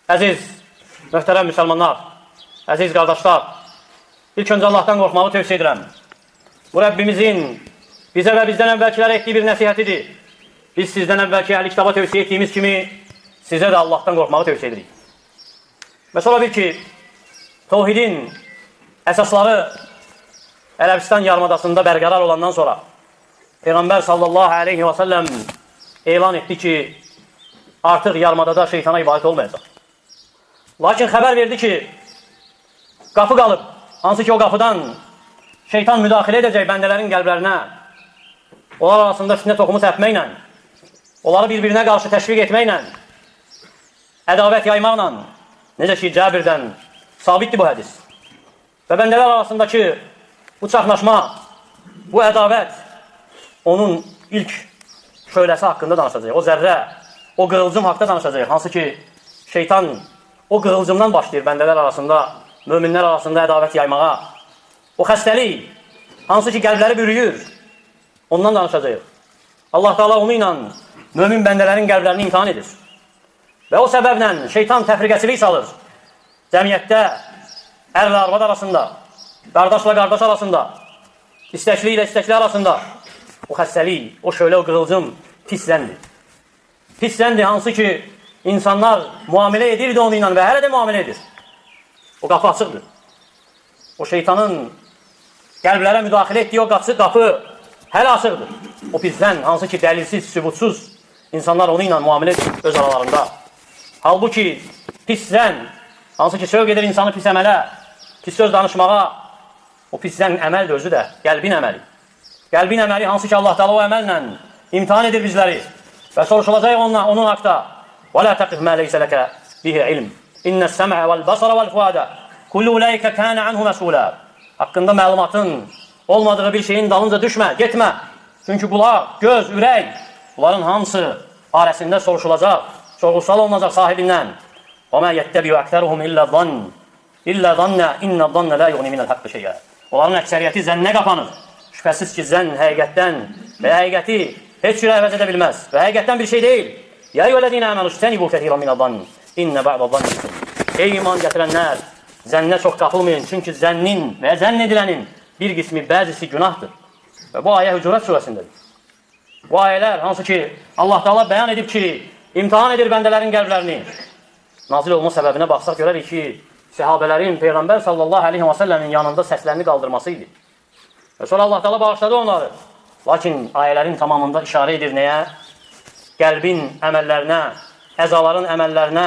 Əziz, möhtərəm müsəlmanlar, əziz qardaşlar, ilk öncə Allahdan qorxmağı tövsiyə edirəm. Bu Rəbbimizin bizə və bizdən əvvəlkilərə etdiyi bir nəsihətidir. Biz sizdən əvvəlki əhli kitaba tövsiyə etdiyimiz kimi sizə də Allahdan qorxmağı tövsiyə edirik. Və sonra bil ki, tevhidin əsasları Ərəbistan yarımadasında bərqərar olandan sonra Peyğəmbər sallallahu aleyhi və səlləm elan etdi ki, artıq yarımadada şeytana ibadət olmayacaq. Lakin xəbər verdi ki, qapı qalıb, hansı ki o qapıdan şeytan müdaxilə edəcək bəndələrin qəlblərinə, onlar arasında fitnə toxumu səpməklə, onları bir-birinə qarşı təşviq etməklə, ədavət yaymaqla, necə ki Cəbirdən sabitdir bu hədis. Və bəndələr arasındakı bu çaxnaşma, bu ədavət onun ilk şöləsi haqqında danışacaq. O zərrə, o qığılcım haqqında danışacaq. Hansı ki şeytan o qığılcımdan başlayır bəndələr arasında, möminlər arasında ədavət yaymağa. O xəstəlik, hansı ki qəlbləri bürüyür, ondan danışacaq. Allah Teala onu ilə mömin bəndələrin qəlblərini imtihan edir. Və o səbəblə şeytan təfriqəçilik salır. Cəmiyyətdə, ərlə arvad arasında, qardaşla qardaş arasında, istəkli ilə istəkli arasında o xəstəlik, o şöyle, o qığılcım pisləndir. Pisləndir, hansı ki insanlar muamilə edirdi onu ilə və hələ də muamilə edir. O qapı açıqdır. O şeytanın qəlblərə müdaxilə etdiyi o qapı hələ açıqdır. O pisdən, hansı ki dəlilsiz, sübutsuz insanlar onu ilə muamilə edir öz aralarında. Halbuki pisdən, hansı ki sövq edir insanı pis əmələ, pis söz danışmağa, o pisdən əməl özü də qəlbin əməli. Qəlbin əməli, hansı ki Allah Teala o əməllə imtihan edir bizləri və soruşulacaq onun haqda. وَلَا تَقِفْ مَا لَيْسَ لَكَ بِهِ عِلْمٍ إِنَّ السَّمْعَ وَالْبَصَرَ وَالْفُؤَادَ كُلُّ أُولَٰئِكَ كَانَ عَنْهُ مَسْئُولًا. Haqqında məlumatın olmadığı bir şeyin dalınca düşmə, getmə. Çünki qulaq, göz, ürək, bunların hamısı arasında soruşulacaq, sorğusal olunacaq sahibindən. وَمَا يَتَّبِعُ أَكْثَرُهُمْ إِلَّا ظَنَّ إِنَّ الظَّنَّ لَا يُغْنِي مِنَ الْحَقِّ شَيْئًا. Onların əksəriyyəti zənnə qapanır. Şübhəsiz ki, zənn həqiqətdən və həqiqəti heç cürə əvəz edə bilməz və həqiqətdən bir şey deyil. Ya eyyuhellezine amenu ijtenibu kesiran minez-zann inne ba'dez-zanni ism. Ey iman gətirənlər, zənnə çox qapılmayın, çünki zənnin və zənn edilənin bir qismi, bəzisi günahdır. Və bu ayə Hucurat surəsindədir. Bu ayələr hansı ki Allah Teala bəyan edib ki, imtihan edir bəndələrin qəlblərini. Nazil olma səbəbinə baxsaq görərik ki, səhabələrin Peyğəmbər sallallahu aleyhi və səlləmin yanında səslərini qaldırması idi. Və sonra Allah Teala bağışladı onları. Lakin ayələrin tamamında işarə edir nəyə? Qəlbin əməllərinə, əzaların əməllərinə,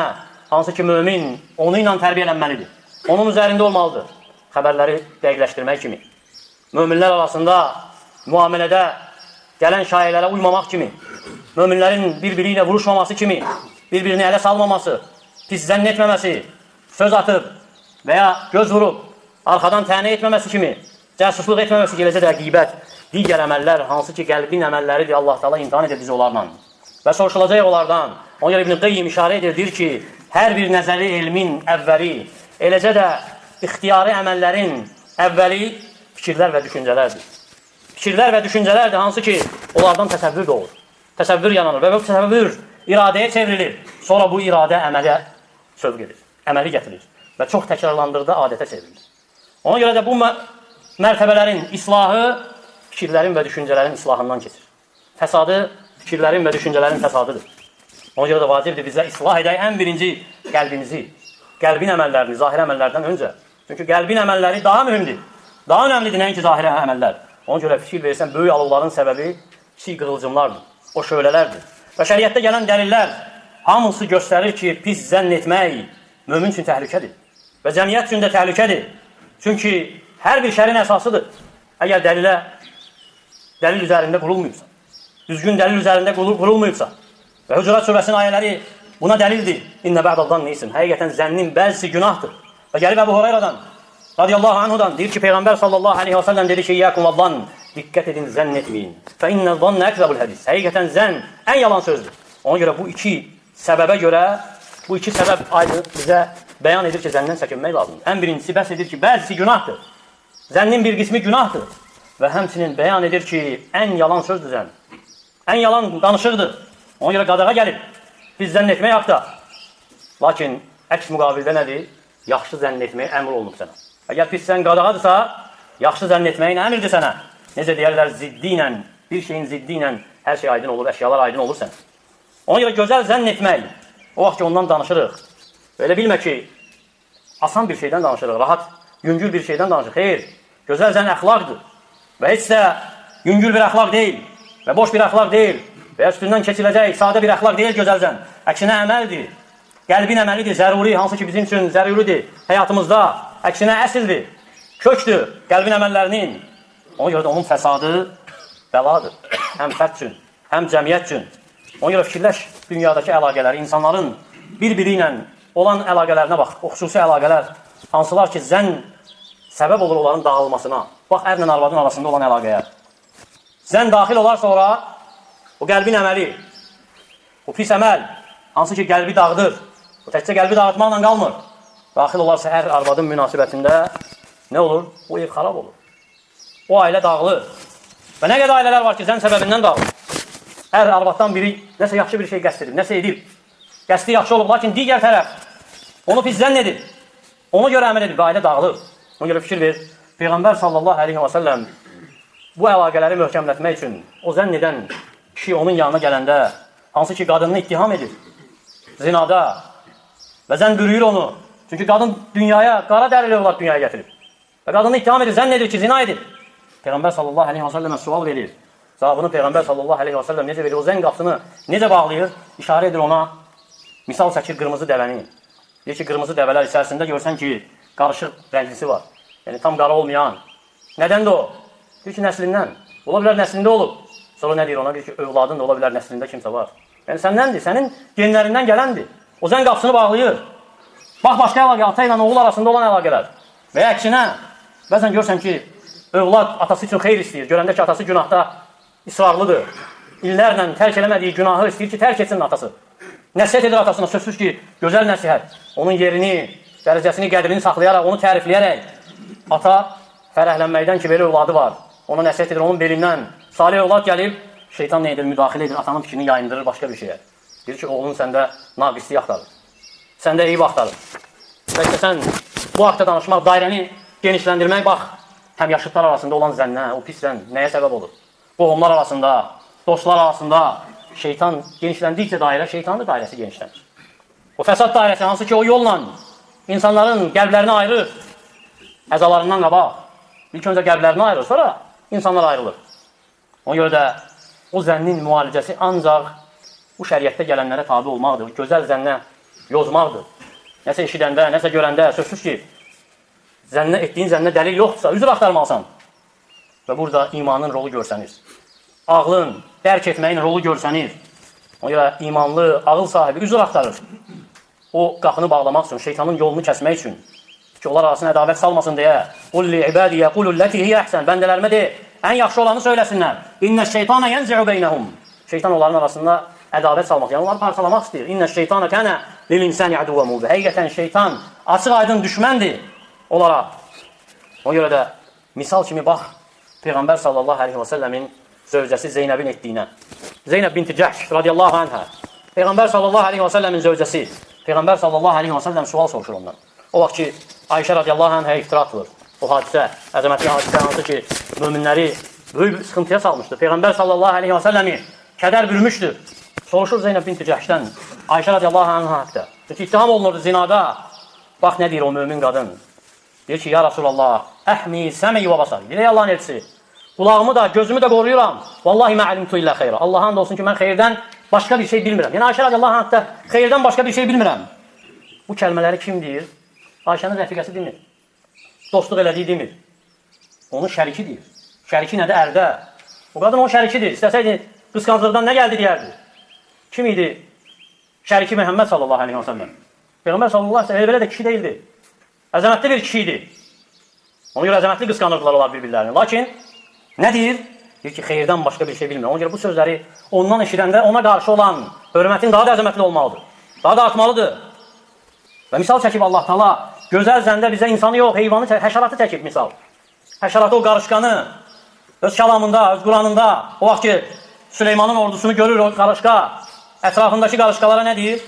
hansı ki mömin onu ilə tərbiyələnməlidir. Onun üzərində olmalıdır. Xəbərləri dəqiqləşdirmək kimi. Möminlər arasında müamilədə gələn şayələrə uymamaq kimi, möminlərin bir-biri ilə vuruşmaması kimi, bir-birini ələ salmaması, pis zənn etməməsi, söz atıb və ya göz vurub, arxadan tənə etməməsi kimi, cəsusluq etməməsi, gələcə də qeybət, digər əməllər, hansı ki qəlbin əməlləridir, Allah Teala imtihan edir bizi onlarla. Və soruşulacaq onlardan. Ona görə İbn Qayyim işarə edir ki, hər bir nəzəri elmin əvvəli, eləcə də ixtiyari əməllərin əvvəli fikirlər və düşüncələrdir. Fikirlər və düşüncələrdir, hansı ki, onlardan təsəvvür doğur. Təsəvvür yanılır və bu təsəvvür iradəyə çevrilir. Sonra bu iradə əmələ sövq edir, əməli gətirir və çox təkrarlandıqda adətə çevrilir. Ona görə də bu mərtəbələrin islahı fikirlərin və düşüncələrin islahından keçir. Fəsadı fikirlərin və düşüncələrin fəsadıdır. Ona görə də vacibdir bizə islah edək ən birinci qəlbimizi, qəlbin əməllərini, zahir əməllərdən öncə. Çünki qəlbin əməlləri daha mühümdür, daha önəmlidir nəinki zahir əməllər. Ona görə fikir versən, böyük alovların səbəbi kiçik qığılcımlardır, o şölələrdir. Və şəriətdə gələn dəlillər hamısı göstərir ki, pis zənn etmək mömin üçün təhlükədir və cəmiyyət üçün də təhlükədir. Çünki hər bir şərin əsasıdır. Əgər dəlil üzərində qurulmuyubsa, düzgün dəlil üzərində qurulmuyubsa və Hucurat surəsinin ayələri buna dəlildir. İnnə ba'dez-zanni ism. Həqiqətən zənnin bəzisi günahdır. Və gəlib Əbu Hureyradan radiyallahu anhudan deyir ki, Peyğəmbər sallallahu aleyhi və səlləm dedi ki, İyyəkum və-zann, diqqət edin, zənn etməyin. Fə innə-zann əkzəbul hədis. Həqiqətən zənn ən yalan sözdür. Ona görə bu iki səbəbə görə, bu iki səbəb bizə bəyan edir ki, zəndən çəkinmək lazımdır. Ən birincisi bəhs edir ki, bəzisi günahdır. Zənnin bir qismi günahdır. Və həmçinin bəyan edir ki, ən yalan sözdür zənn. Ən yalan danışıqdır. Ona görə qadağa gəlib, biz zənn etmək haqda. Lakin əks müqabildə nədir? Yaxşı zənn etməyə əmr olunub sənə. Əgər pissən qadağadırsa, yaxşı zənn etməyin əmirdir sənə. Necə deyərlər, ziddi ilə, bir şeyin ziddi ilə hər şey aydın olur, əşyalar aydın olur sənə. Ona görə gözəl zənn etmək, o vaxt ki ondan danışırıq. Elə bilmə ki, asan bir şeydən danışırıq, rahat, yüngül bir şeydən danışırıq. Xeyr, gözəl zənn əxlaqdır. Və heç də yüngül bir əxlaq deyil və boş bir əxlaq deyil və ya üstündən keçiləcək sadə bir əxlaq deyil gözəl zənn. Əksinə əməldir, qəlbin əməlidir, zəruri, hansı ki bizim üçün zəruridir həyatımızda. Əksinə əsildir, kökdür qəlbin əməllərinin. Ona görə də onun fəsadı bəladır. Həm fərd üçün, həm cəmiyyət üçün. Ona görə fikirləş dünyadakı əlaqələri, insanların bir-biri ilə olan əlaqələrinə bax. O xüsusi əlaqələr, hansılar ki, zənn səbəb olur onların dağılmasına. Bax, ərlə arvadın arasında olan əlaqəyə. Zənn daxil olar sonra o qəlbin əməli, o pis əməl, hansı ki, qəlbi dağıdır. O təkcə qəlbi dağıtmaqla qalmır. Daxil olarsa ər arvadın münasibətində nə olur? O ev xarab olur. O ailə dağılır. Və nə qədər ailələr var ki, zənn səbəbindən dağılır. Ər arvaddan biri nəsə yaxşı bir şey qəsd edib, nəsə edib. Qəsdi yaxşı olub, lakin digər tərəf onu pis zənn edib. Ona görə əməl edib və ailə dağılır. Ona görə fikir ver. Peyğəmbər sallallahu aleyhi və səlləm bu əlaqələri möhkəmlətmək üçün o zənn edən kişi onun yanına gələndə, hansı ki, qadınını ittiham edir, zinada və zənn bürüyür onu. Çünki qadın dünyaya, qara dərili olaraq dünyaya gətirib. Və qadını ittiham edir, zənn edir ki, zina edir. Peyğəmbər sallallahu aleyhi və səlləmə sual verir. Cavabını Peyğəmbər sallallahu aleyhi və səlləm necə verir? O zənn qapısını necə bağlayır? İşarə edir ona. Misal çəkir qırmızı dəvəni. Deyir ki, qırmızı dəvələr içərisində görsən ki, qarışıq rənglisi var. Yəni, tam qara olmayan. Nədəndir o? Deyir ki, nəslindən. Ola bilər nəslində olub. Sonra nə deyir ona? Deyir ki, övladın da ola bilər nəslində kimsə var. Yəni, səndəndir, sənin genlərindən gələndir. O zənn qapısını bağlayır. Bax, başqa əlaqə, ata ilə oğul arasında olan əlaqələr. Və ya əksinə, bəzən görsən ki, övlad atası üçün xeyr istəyir. Görəndə ki, atası günahda israrlıdır. İllərlə tərk eləmədiyi günahı istəyir ki, tərk etsin atası. Nəsihət edir atasına, sözsüz ki, gözəl nəsihət. Onun yerini, dərəcəsini, qədrini saxlayaraq, onu tərifləyərək. Ata fərəhlənməkdən ki, belə övladı var. Ona nəsihət edir, onun belindən. Salih övlad gəlib, şeytan nə edir, müdaxilə edir, atanın fikrini yayındırır başqa bir şeyə. Deyir ki, oğlun səndə naqisliyi axtarır. Səndə eyib axtarır. Bəlkə sən bu haqda danışmaq, dairəni genişləndirmək, bax, həm yaşıtlar arasında olan zənnə, o pis zənn nəyə səbəb olur? Qohumlar arasında, dostlar arasında şeytan genişləndikcə dairə, şeytanın dairəsi genişlənir. O fəsad dairəsi hansı ki, o yolla insanların qəlblərini ayırır, əzalarından qabaq. İlk öncə qəlblərini ayırır, sonra insanlar ayrılır. Ona görə də o zənnin müalicəsi ancaq bu şəriətdə gələnlərə tabi olmaqdır, gözəl zənnə yozmaqdır. Nəsə eşidəndə, nəsə görəndə, sözsüz ki, etdiyin zənnə dəlil yoxdursa, üzr axtarmalısan. Və burada imanın rolu görsənir. Ağlın, dərk etməyin rolu görsənir. Ona görə imanlı, ağıl sahibi üzr axtarır. O qapını bağlamaq üçün, şeytanın yolunu kəsmək üçün. Ki, onlar arasına ədavət salmasın deyə. Qul li ibadiyə qulul ləti hiyə əhsən. Bəndələrimə de, ən yaxşı olanı söyləsinlər. İnnə şeytana yənzi'u beynəhum. Şeytan onların arasında ədavət salmaq, yəni onları parçalamaq istəyir. İnnə şeytana kənə lil insani aduvvə mubin. Həqiqətən şeytan açıq aydın düşməndir onlara. Ona görə də misal kimi bax, Peyğəmbər sallallahu aleyhi və səlləmin zövcəsi Zeynəbin etdiyinə. Zeynəb binti Cəhş radiyallahu anhə. Peyğəmbər sallallahu aleyhi və səlləmin zövcəsi. Peyğəmbər sallallahu aleyhi və səlləm sual soruşur ondan. O vaxt ki, Ayşə radiyallahu anhə iftira atılır. O hadisə, əzəmətli hadisə hansı ki, möminləri böyük sıxıntıya salmışdı. Peyğəmbər sallallahu aleyhi və səlləmi kədər bürümüşdür. Soruşur Zeynəb binti Cəhşdən Ayşə radiyallahu anhə haqda. Çünki ittiham olunurdu zinada. Bax, nə deyir o mömin qadın? Deyir ki, ya Rasulallah, əhmi səmi və basar. Ey Allahın elçisi, qulağımı da, gözümü də qoruyuram. Vallahi mə'alimtu illə xeyra. Allah'ın da olsun ki, mən xeyirdən başqa bir şey bilmirəm. Yəni, Ayşə radiyallahu anhə xeyirdən başqa bir şey bilmirəm. Bu kəlmələri kim deyir? Ayşənin rəfiqəsi demir. Dostluq elədiyi demir. Onun şəriki deyir. Şəriki nədir? Ərdə. O qadın onun şərikidir. İstəsəydi, qısqanclıqdan nə gəldi deyərdi. Kim idi? Şəriki Məhəmməd sallallahu aleyhi və səlləm. Peyğəmbər sallallahu aleyhi və səlləm belə də kişi deyildi. Əzəmətli bir kişi idi. Ona görə əzəmətli qısqanırdılar onlar bir-birlərini. Lakin nə deyir? Deyir ki, xeyirdən başqa bir şey bilmir. Ona görə bu sözləri ondan eşidəndə ona qarşı olan hörmətin daha da əzəmətli olmalıdır. Daha da artmalıdır. Və misal çəkib Allah Taala gözəl zəndə bizə insanı yox, heyvanı, həşəratı çəkib misal. Həşəratı o qarışqanı öz kəlamında, öz Quranında o vaxt ki Süleymanın ordusunu görür o qarışqa, ətrafındakı qarışqalara nə deyir?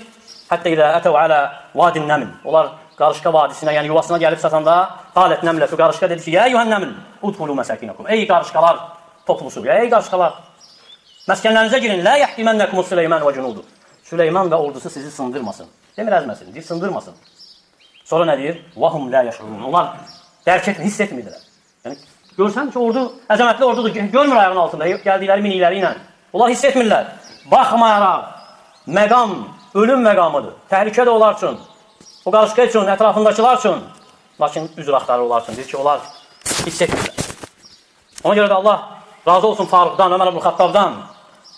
Hətta ilə ətəv alə vadin nəml. Onlar qarışqa vadisinə, yəni yuvasına gəlib satanda qalət nəmlətu, qarışqa dedi ki, ya eyyuhən nəml, udxulu məsəkinəkum. Ey qarışqalar toplusu, ey qarışqalar, məskənlərinizə girin. Lə yəhtimənləkumu Süleyman və cunudu. Süleyman və ordusu sizi sındırmasın. Demir əzməsin, deyir sındırmasın. Sonra nə deyir? Vahum lə yaşurun. Onlar dərk etmir, hiss etmirlər. Yəni, görsən ki, ordu, əzəmətli ordudur, görmür ayağın altında, gəldikləri minikləri ilə. Onlar hiss etmirlər. Baxmayaraq, məqam, ölüm məqamıdır. Təhlükə də onlar üçün, o qarışqa üçün, ətrafındakılar üçün. Lakin üzr axtarır onlar üçün, deyir ki, onlar hiss etmirlər. Ona görə də Allah razı olsun Faruqdan, Ömər ibn Xattabdan.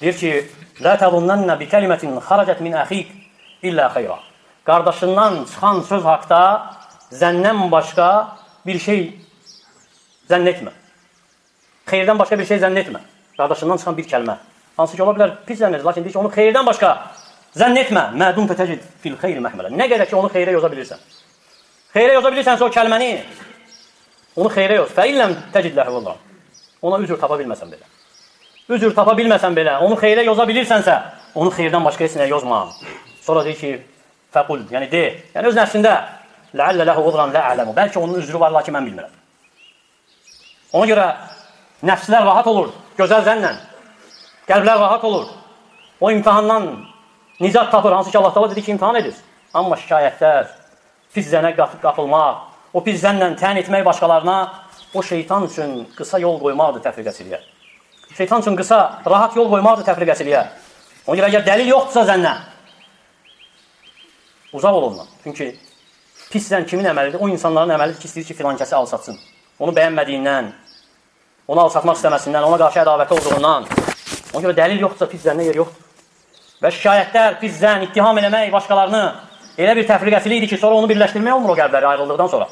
Deyir ki, lə təzunnənnə bi kəlimətin xaracət min əxik illə xeyra. Qardaşından çıxan söz haqda zəndən başqa bir şey zənn etmə. Xeyirdən başqa bir şey zənn etmə. Qardaşından çıxan bir kəlmə. Hansı ki, ola bilər pis zənn edir, lakin deyir ki, onu xeyirdən başqa zənn etmə. Mədum tətəcid fil xeyri məhmələ. Nə qədər ki, onu xeyrə yoza bilirsən. Xeyrə yoza bilirsənsə o kəlməni, onu xeyrə yoz. Fəilləm təcid ləhvullah. Ona üzr tapa bilməsən belə. Üzr tapa bilməsən belə, onu xeyrə yoza bilirsənsə, onu xeyirdən başqa heç nəyə yozma. Sonra deyir ki, fəqul, yəni de, yəni öz nəfsində, ləallə ləhu udran lə ələmu. Bəlkə onun üzrü var, lakin mən bilmirəm. Ona görə nəfslər rahat olur, gözəl zənnlə. Qəlblər rahat olur. O imtihandan nicat tapır, hansı ki Allah dedi ki, imtihan edir. Amma şikayətlər, pis zənə qapılmaq, o pis zənnlə tən etmək başqalarına, o şeytan üçün qısa yol qoymaqdır təfriqəçiliyə. Şeytan üçün qısa, rahat yol qoymaqdır təfriqəçiliyə. Ona görə əgər dəlil yoxdursa zənnə, uzaq ol ondan. Çünki pis zənn kimin əməlidir? O insanların əməlidir ki, istəyir ki, filan kəsi alsatsın. Onu bəyənmədiyindən, onu alsatmaq istəməsindən, ona qarşı ədavəti olduğundan. Ona görə dəlil yoxdursa pis zənnə yer yoxdur. Və şikayətlər, pis zənn, ittiham eləmək başqalarını elə bir təfriqəçilik idi ki, sonra onu birləşdirmək olmur o qəlbləri ayrıldıqdan sonra.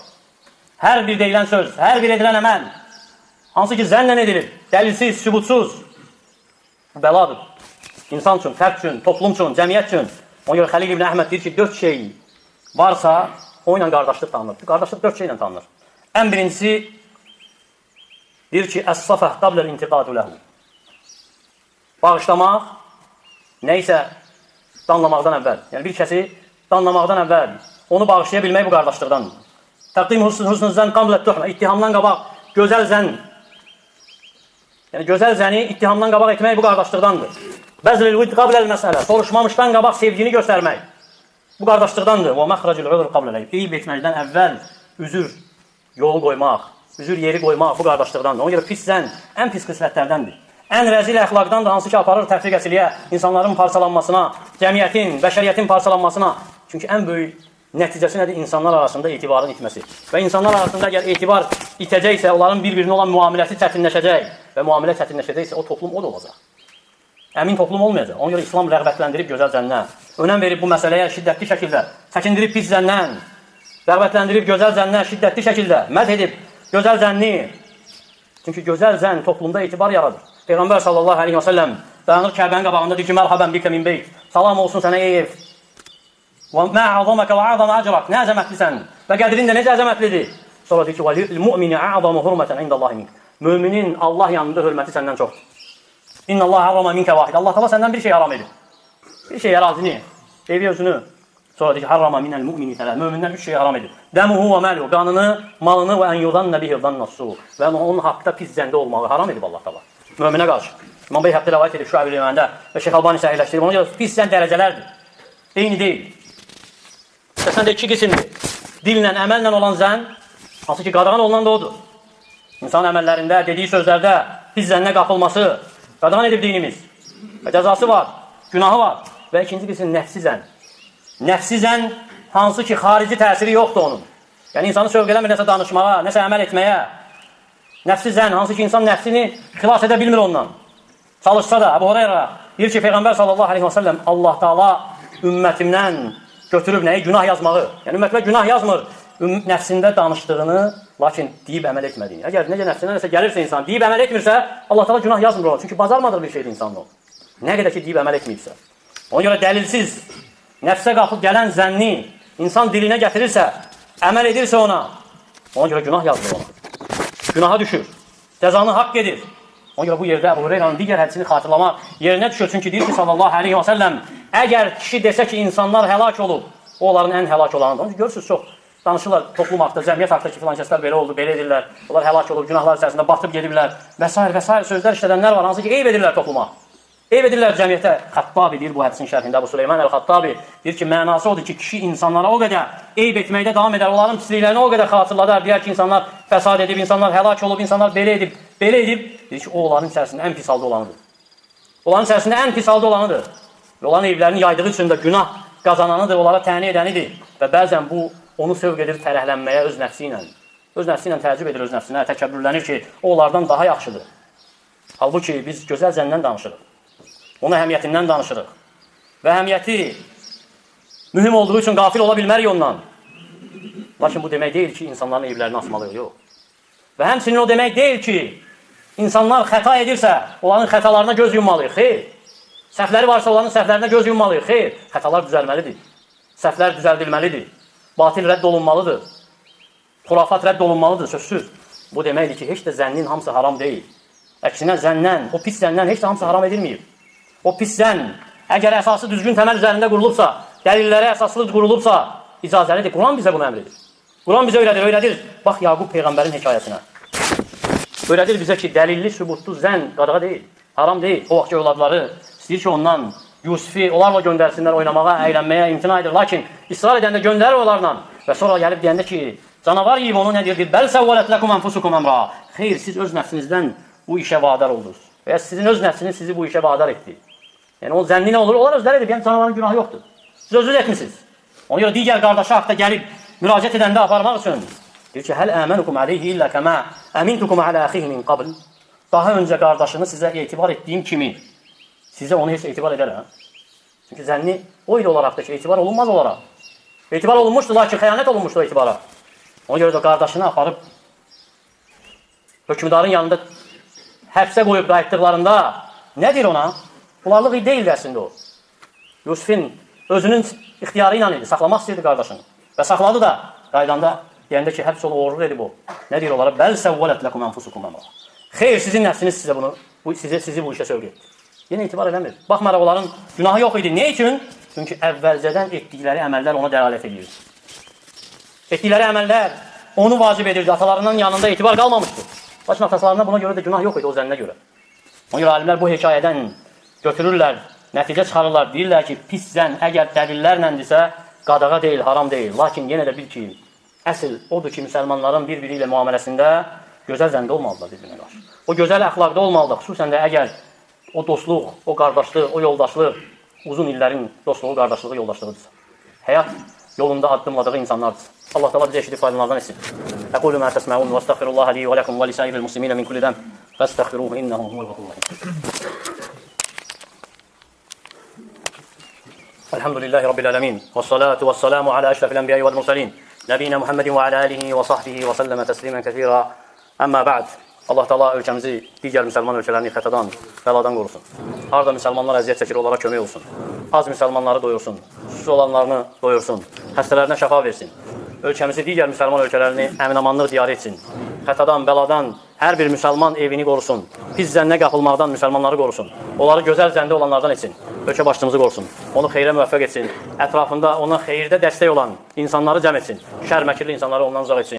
Hər bir deyilən söz, hər bir edilən əməl, hansı ki zənnlə edilir, dəlilsiz, sübutsuz, bəladır. İnsan üçün, fərd üçün, toplum üçün, cəmiyyət üçün. Ona görə Xəlil İbn Əhməd deyir ki, 4 şey varsa, o ilə qardaşlıq tanınır. Qardaşlıq 4 şeylə tanınır. Ən birincisi, deyir ki, əs-safəh qabləl intiqadu ləhu. Bağışlamaq, nəysə danlamaqdan əvvəl. Yəni, bir kəsi danlamaqdan əvvəl, onu bağışlaya bilmək bu qardaşlıqdandır. Təqdim husnuz zənn qabləl tuhmə, ittihamdan qabaq, gözəl zənn. Yəni, gözəl zəni ittihamdan qabaq etmək bu qardaşlıqdandır. Bəzlil vüd qabləl məsələ, soruşmamışdan qabaq sevgini göstərmək. Bu qardaşlıqdandır. Və məxrəcül udr qabləl əyb. Eyb etməkdən əvvəl üzür yolu qoymaq, üzür yeri qoymaq bu qardaşlıqdandır. Ona görə pis zənn ən pis xislətlərdəndir. Ən rəzil əxlaqdandır, hansı ki aparır təfriqəçiliyə, insanların parçalanmasına, cəmiyyətin, bəşəriyyətin parçalanmasına. Çünki ən böyük nəticəsi nədir? İnsanlar arasında etibarın itməsi. Və insanlar arasında əgər etibar itəcəksə, onların bir-birinə olan müamiləsi çətinləşəcək və müamilə çətinləşəcəksə, o toplum o da olacaq. Əmin toplum olmayacaq. Ona görə İslam rəğbətləndirib gözəl zənnə, önəm verib bu məsələyə şiddətli şəkildə, çəkindirib pis zəndən, rəğbətləndirib gözəl zənnə şiddətli şəkildə, məd edib gözəl zənni. Çünki gözəl zənn toplumda etibar yaradır. Peyğəmbər sallallahu aleyhi və səlləm dayanır Kəbənin qabağında deyir ki, mərhəbən bikə min beyt. Salam olsun sənə ey ev. Və mə əzaməkə və əzamə əcraq. Nə əzəmətlisən? Və qədrin də necə əzəmətlidir? Sonra deyir ki, və lil-mu'mini əzamə hurmətən indallahi mink. Müminin Allah yanında hörməti səndən çoxdur. İnna Allah harrama minkə vahid. Allah təala səndən bir şey haram edir. Bir şey ərazini, evi özünü. Sonra deyir ki, harrama minəl mu'mini tələ. Mömindən 3 şey haram edir. Dəmuhu və məluhu, qanını, malını və ən yudannə bihi zannəs-su. Və onun haqqda pis zəndə olmağı haram edib Allah təala. Möminə qarşı. İmam Beyhəqi rivayət edib Şuəb-ül İman'da və Şeyx Albani səhihləşdirib. Ona görə pis zənn dərəcələrdir. Eyni deyil. Səsən də 2 qismdir. Dillə, əməllə olan zənn, hansı ki qadağan olunan da odur. İnsan əməllərində, dediyi sözlərdə pis zənnə qapılması qadağan edib dinimiz. Və cəzası var, günahı var. Və ikinci qism nəfsi zənn. Nəfsi zənn, hansı ki xarici təsiri yoxdur onun. Yəni insanı sövq eləmir nəsə danışmağa, nəsə əməl etməyə. Nəfsi zənn, hansı ki insan nəfsini xilas edə bilmir ondan. Çalışsa da, Əbu Hureyra deyir ki, Peyğəmbər sallallahu aleyhi və səlləm Allah Taala ümmətimdən götürüb nəyi? Günah yazmağı. Yəni ümmətimə günah yazmır. Nəfsində danışdığını, lakin deyib əməl etmədiyini. Əgər necə nəfsindən nəsə gəlirsə insan, deyib əməl etmirsə, Allah Taala günah yazmır ona. Çünki bacarmadığı bir şeydir insanın o. Nə qədər ki deyib əməl etməyibsə. Ona görə dəlilsiz, nəfsə qapıb gələn zənni insan dilinə gətirirsə, əməl edirsə ona görə günah yazılır ona. Günaha düşür, cəzanı haqq edir. Ona görə bu yerdə Əbu Hureyranın digər hədisini xatırlamaq yerinə düşür. Çünki deyir ki, sallallahu aleyhi və səlləm, Əgər kişi desə ki, insanlar həlak olub, o onların ən həlak olanıdır. Görürsünüz, çox danışırlar toplum haqqında, cəmiyyət haqqında ki, filan kəslər belə oldu, belə edirlər, onlar həlak olub, günahlar içərisində batıb gediblər və s. sözlər işlədənlər var, hansı ki, eyb edirlər topluma. Eyb edirlər cəmiyyətə. Xəttabi deyir bu hədisin şərhində, bu Süleyman Əl-Xattabi deyir ki, mənası odur ki, kişi insanlara o qədər eyb etməkdə davam edər, onların pisliklərini o qədər xatırladar, deyər ki, insanlar fəsad edib, insanlar həlak olub, insanlar belə edib, deyir ki, o onların içərisində ən pis halda olanıdır. Onların içərisində ən pis halda olanıdır. Və onların eyvlərini yaydığı üçün də günah qazananıdır, onlara təni edənidir. Və bəzən bu, onu sövq edir fərəhlənməyə öz nəfsi ilə. Öz nəfsi ilə təəccüb edir öz nəfsinə, təkəbbürlənir ki, o onlardan daha yaxşıdır. Halbuki biz gözəl zəndən danışırıq. Onun əhəmiyyətindən danışırıq. Və əhəmiyyəti mühüm olduğu üçün qafil ola bilmərik ondan. Lakin bu demək deyil ki, insanların eyvlərini asmalıyıq, yox. Və həmçinin o demək deyil ki, insanlar xəta edirsə, onların xətalarına göz yummalıyıq, xeyr. Səhvləri varsa, onların səhvlərinə göz yummalıyıq, xeyr. Xətalar düzəlməlidir. Səhvlər düzəldilməlidir. Batil rədd olunmalıdır. Xurafat rədd olunmalıdır, sözsüz. Bu deməkdir ki, heç də zənnin hamısı haram deyil. Əksinə zəndən, o pis zəndən heç də hamısı haram edilməyib. O pis zənn, əgər əsası düzgün təməl üzərində qurulubsa, dəlillərə əsaslı qurulubsa, icazəlidir. Quran bizə bunu əmr edir. Quran bizə öyrədir. Bax, Yaqub Peyğəmbərin hekayəsinə. Öyrədir bizə ki, dəlilli, sübutlu zənn qadağa deyil, haram deyil. O vaxt ki, övladları istəyir ki, ondan Yusifi onlarla göndərsinlər, oynamağa, əylənməyə imtina edir. Lakin israr edəndə göndərir onlarla və sonra gəlib deyəndə ki, canavar yiyib onu nə deyir? Bəl səvvələt ləkum ənfusukum əmra. Xeyr, siz öz nəfsinizdən bu işə vadar oldunuz. Və ya sizin öz nəfsiniz sizi bu işə vadar etdi. Yəni, onun zənni nə olur? Onlar özləri edib, yəni canavarın günahı yoxdur. Siz özünüz etmişsiniz. Ona görə digər qardaşı haqda gəlib müraciət edəndə aparmaq üçün deyir ki, həl əmənukum aleyhi illə kəmə əmintukum alə əxihi min qabl. Daha öncə qardaşını sizə etibar etdiyim kimi sizə onu heç etibar edərəm. Çünki zənni o idi olaraq da ki, etibar olunmaz olaraq. Etibar olunmuşdur, lakin xəyanət olunmuşdur o etibara. Ona görə də qardaşını aparıb hökmdarın yanında həbsə qoyub qayıtdıqlarında nə deyir ona? Bunlarlıq deyildi əslində o. Yusifin özünün ixtiyarı ilə idi, saxlamaq istəyirdi qardaşını. Və saxladı da, qaydanda deyəndə ki, həbs olub oğurluq edib o. Nə deyir onlara? Bəl səvvələt ləkum ənfusukum əmra. Xeyr, sizin nəfsiniz sizə bunu, sizi bu işə sövq etdi. Yenə etibar edəmir. Baxmayaraq onların günahı yox idi. Ne üçün? Çünki əvvəlcədən etdikləri əməllər ona dəlalət edirdi. Etdikləri əməllər onu vacib edirdi. Atalarının yanında etibar qalmamışdı. Lakin atalarına buna görə də günah yox idi o zənnə görə. Ona görə alimlər bu hekayədən götürürlər, nəticə çıxarırlar. Deyirlər ki, pis zənn əgər dəlillərləndirsə, qadağa deyil, haram deyil. Lakin yenə də bil ki, əsl odur ki, müsəlmanların bir-biri ilə müamiləsində gözəl zəndə olmalıdır bir-birinə qarşı. O gözəl əxlaqda olmalıdır. Xüsusən də əgər o dostluq, o qardaşlıq, o yoldaşlıq uzun illərin dostluğu, qardaşlığı, yoldaşlığıdır. Həyat yolunda addımladığı insanlardır. Allah təala bizə eşidib faydalardan etsin. Aqulu ma tasma'un və estəğfirullaha li və lakum və lisa'iril muslimin min kulli zəm. Fəstəğfiruhu innehu huvel ghafurur rahim. Elhamdülillahi rabbil alamin. Vessalatu vesselamu ala eşrefil enbiya'i vel mursalin. Nebiyina Muhammedin və ala alihi və sahbihi və sallama təslimen kəsira. Amma ba'd. Allah Teala ölkəmizi, digər müsəlman ölkələrini xətadan, bəladan qorusun. Harada müsəlmanlar əziyyət çəkir, onlara kömək olsun. Az müsəlmanları doyursun, susuz olanlarını doyursun, xəstələrinə şəfa versin. Ölkəmizi, digər müsəlman ölkələrini əmin-amanlıq diyarı etsin. Xətadan, bəladan hər bir müsəlman evini qorusun. Pis zənnə qapılmaqdan müsəlmanları qorusun. Onları gözəl zəndə olanlardan etsin. Ölkə başçımızı qorusun. Onu xeyrə müvəffəq etsin. Ətrafında ona xeyirdə dəstək olan insanları cəm etsin. Şər məkirli insanları ondan uzaq etsin.